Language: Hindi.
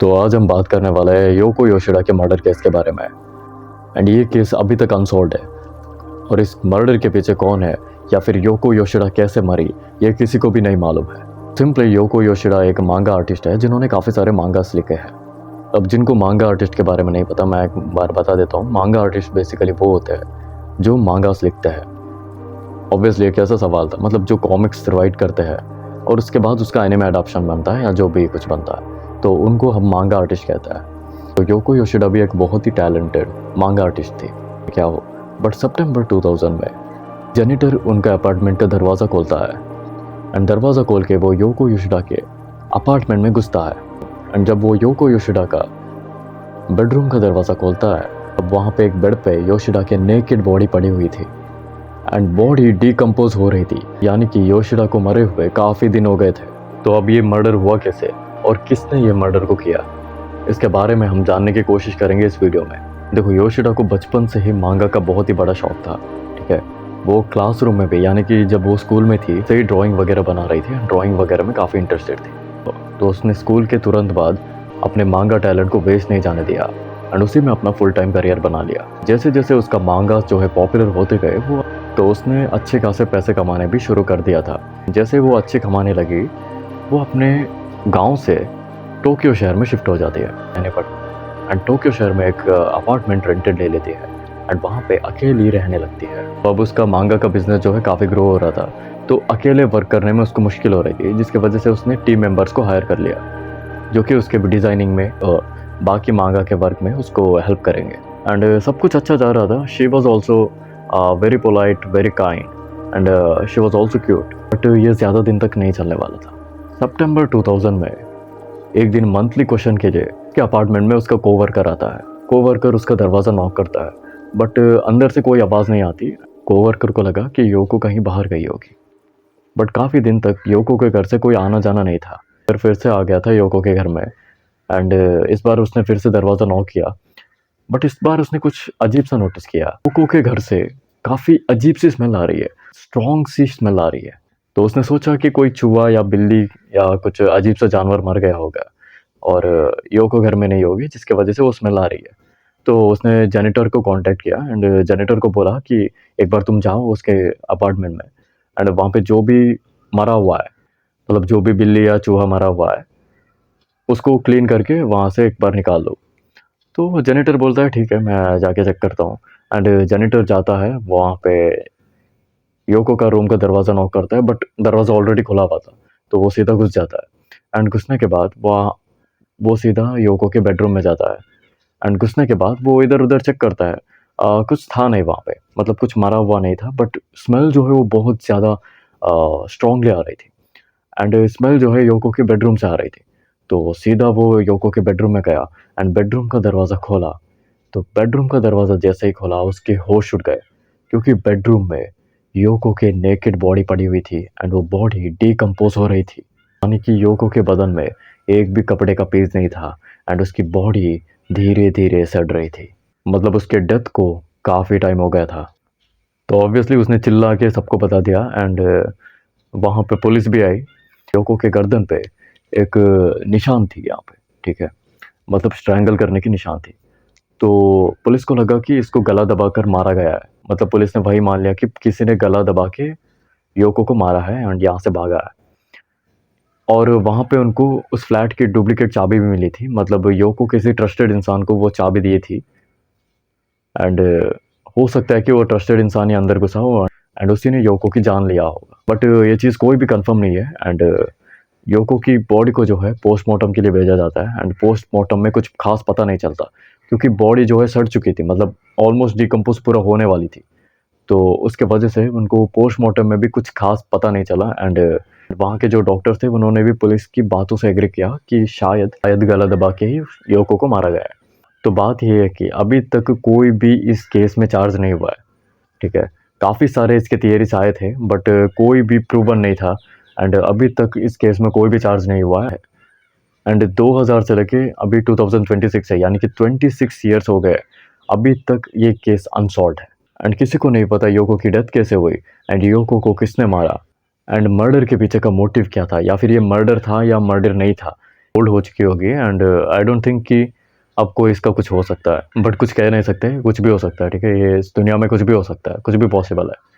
तो आज हम बात करने वाले हैं योको योशिडा के मर्डर केस के बारे में। एंड ये केस अभी तक अनसॉल्व्ड है और इस मर्डर के पीछे कौन है या फिर योको योशिडा कैसे मरी ये किसी को भी नहीं मालूम है। सिंपली योको योशिडा एक मांगा आर्टिस्ट है जिन्होंने काफ़ी सारे मांगास लिखे हैं। अब जिनको मांगा आर्टिस्ट के बारे में नहीं पता, मैं एक बार बता देता हूँ। मांगा आर्टिस्ट बेसिकली वो होते हैं जो मांगास लिखते हैं। ऑब्वियसली एक ऐसा सवाल था, मतलब जो कॉमिक्स राइट करते हैं और उसके बाद उसका एनिमे एडाप्शन बनता है या जो भी कुछ बनता है, तो उनको हम मांगा आर्टिस्ट कहते हैं। तो योको योशिडा भी एक बहुत ही टैलेंटेड मांगा आर्टिस्ट थी क्या हो। बट सितंबर 2000 में जेनिटर उनका अपार्टमेंट का दरवाज़ा खोलता है एंड दरवाज़ा खोल के वो योको योशिडा के अपार्टमेंट में घुसता है। एंड जब वो योको योशिडा का बेडरूम का दरवाज़ा खोलता है, अब वहाँ पे एक बेड पे योशिडा के नेकेड बॉडी पड़ी हुई थी एंड बॉडी डिकम्पोज हो रही थी, यानी कि योशिडा को मरे हुए काफ़ी दिन हो गए थे। तो अब ये मर्डर हुआ कैसे और किसने ये मर्डर को किया, इसके बारे में हम जानने की कोशिश करेंगे इस वीडियो में। देखो, योशिडा को बचपन से ही मांगा का बहुत ही बड़ा शौक था, ठीक है। वो क्लासरूम में भी, यानी कि जब वो स्कूल में थी, सही ड्राइंग वगैरह बना रही थी, ड्राइंग वगैरह में काफ़ी इंटरेस्टेड थी। तो उसने स्कूल के तुरंत बाद अपने मांगा टैलेंट को वेस्ट नहीं जाने दिया एंड उसी में अपना फुल टाइम करियर बना लिया। जैसे जैसे उसका मांगा जो है पॉपुलर होते गए, वो तो उसने अच्छे खासे पैसे कमाने भी शुरू कर दिया था। जैसे वो अच्छे कमाने लगी, वो अपने गांव से टोक्यो शहर में शिफ्ट हो जाती है रहने पर एंड टोक्यो शहर में एक अपार्टमेंट रेंटेड ले लेती है एंड वहाँ पे अकेली रहने लगती है। तो अब उसका मांगा का बिजनेस जो है काफ़ी ग्रो हो रहा था, तो अकेले वर्क करने में उसको मुश्किल हो रही थी, जिसकी वजह से उसने टीम मेंबर्स को हायर कर लिया जो कि उसके डिज़ाइनिंग में बाकी मांगा के वर्क में उसको हेल्प करेंगे। एंड सब कुछ अच्छा जा रहा था। She was also very polite, very kind and she was also cute. But ये ज़्यादा दिन तक नहीं चलने वाला था। सितंबर 2000 में एक दिन मंथली क्वेश्चन के लिए के अपार्टमेंट में उसका कोवर्कर आता है। कोवर्कर उसका दरवाज़ा नॉक करता है बट अंदर से कोई आवाज़ नहीं आती। कोवर्कर को लगा कि योको कहीं बाहर गई होगी, बट काफ़ी दिन तक योको के घर से कोई आना जाना नहीं था। फिर से आ गया था योको के घर में एंड इस बार उसने फिर से दरवाज़ा नॉक किया, बट इस बार उसने कुछ अजीब सा नोटिस किया। योको के घर से काफ़ी अजीब सी स्मेल आ रही है, स्ट्रॉन्ग सी स्मेल आ रही है। तो उसने सोचा कि कोई चूहा या बिल्ली या कुछ अजीब सा जानवर मर गया होगा और योको घर में नहीं होगी, जिसकी वजह से वो स्मेल आ रही है। तो उसने जेनिटर को कांटेक्ट किया एंड जेनिटर को बोला कि एक बार तुम जाओ उसके अपार्टमेंट में एंड वहाँ पे जो भी मरा हुआ है, मतलब जो भी बिल्ली या चूहा मरा हुआ है, उसको क्लीन करके वहाँ से एक बार निकाल दो। तो जेनिटर बोलता है ठीक है, मैं जाके चेक करता हूँ। एंड जेनिटर जाता है वहाँ पे, योको का रूम का दरवाज़ा नॉक करता है बट दरवाज़ा ऑलरेडी खुला हुआ था, तो वो सीधा घुस जाता है। एंड घुसने के बाद वो सीधा योको के बेडरूम में जाता है एंड घुसने के बाद वो इधर उधर चेक करता है। कुछ था नहीं वहाँ पे, मतलब कुछ मरा हुआ नहीं था, बट स्मेल जो है वो बहुत ज़्यादा स्ट्रांगली आ रही थी एंड स्मेल जो है योको के बेडरूम से आ रही थी। तो सीधा वो योको के बेडरूम में गया एंड बेडरूम का दरवाज़ा खोला। तो बेडरूम का दरवाज़ा जैसे ही खोला, उसके होश उड़ गए, क्योंकि बेडरूम में योको के नेकेड बॉडी पड़ी हुई थी एंड वो बॉडी डिकम्पोज हो रही थी, यानी कि योको के बदन में एक भी कपड़े का पीस नहीं था एंड उसकी बॉडी धीरे धीरे सड़ रही थी, मतलब उसके डेथ को काफ़ी टाइम हो गया था। तो ऑब्वियसली उसने चिल्ला के सबको बता दिया एंड वहाँ पे पुलिस भी आई। योको के गर्दन पे एक निशान थी यहाँ पे, ठीक है, मतलब स्ट्रैंगल करने की निशान थी। तो पुलिस को लगा कि इसको गला दबाकर मारा गया है, मतलब पुलिस ने वही मान लिया कि किसी ने गला दबा के योको को मारा है एंड यहाँ से भागा है। और वहाँ पे उनको उस फ्लैट की डुप्लीकेट चाबी भी मिली थी, मतलब योको किसी ट्रस्टेड इंसान को वो चाबी दी थी एंड हो सकता है कि वो ट्रस्टेड इंसान ही अंदर घुसा हो एंड उसी ने योको की जान लिया होगा। बट ये चीज़ कोई भी कंफर्म नहीं है एंड योको की बॉडी को जो है पोस्टमार्टम के लिए भेजा जाता है एंड पोस्टमार्टम में कुछ खास पता नहीं चलता, क्योंकि बॉडी जो है सड़ चुकी थी, मतलब ऑलमोस्ट डिकम्पोज पूरा होने वाली थी। तो उसके वजह से उनको पोस्टमार्टम में भी कुछ खास पता नहीं चला एंड वहाँ के जो डॉक्टर थे उन्होंने भी पुलिस की बातों से एग्री किया कि शायद गला दबा के ही योको को मारा गया है। तो बात ये है कि अभी तक कोई भी इस केस में चार्ज नहीं हुआ है, ठीक है। काफ़ी सारे इसके थियरीज आए थे बट कोई भी प्रूवन नहीं था एंड अभी तक इस केस में कोई भी चार्ज नहीं हुआ है। एंड 2000 से लेके अभी 2026 है, यानी कि 26 ईयर्स हो गए, अभी तक ये केस अनसॉल्व्ड है एंड किसी को नहीं पता योको की डेथ कैसे हुई एंड योको को किसने मारा एंड मर्डर के पीछे का मोटिव क्या था, या फिर ये मर्डर था या मर्डर नहीं था, ओल्ड हो चुकी होगी एंड आई डोंट थिंक कि आपको इसका कुछ हो सकता है, बट कुछ कह नहीं सकते, कुछ भी हो सकता है, ठीक है? ये इस दुनिया में कुछ भी हो सकता है, कुछ भी पॉसिबल है।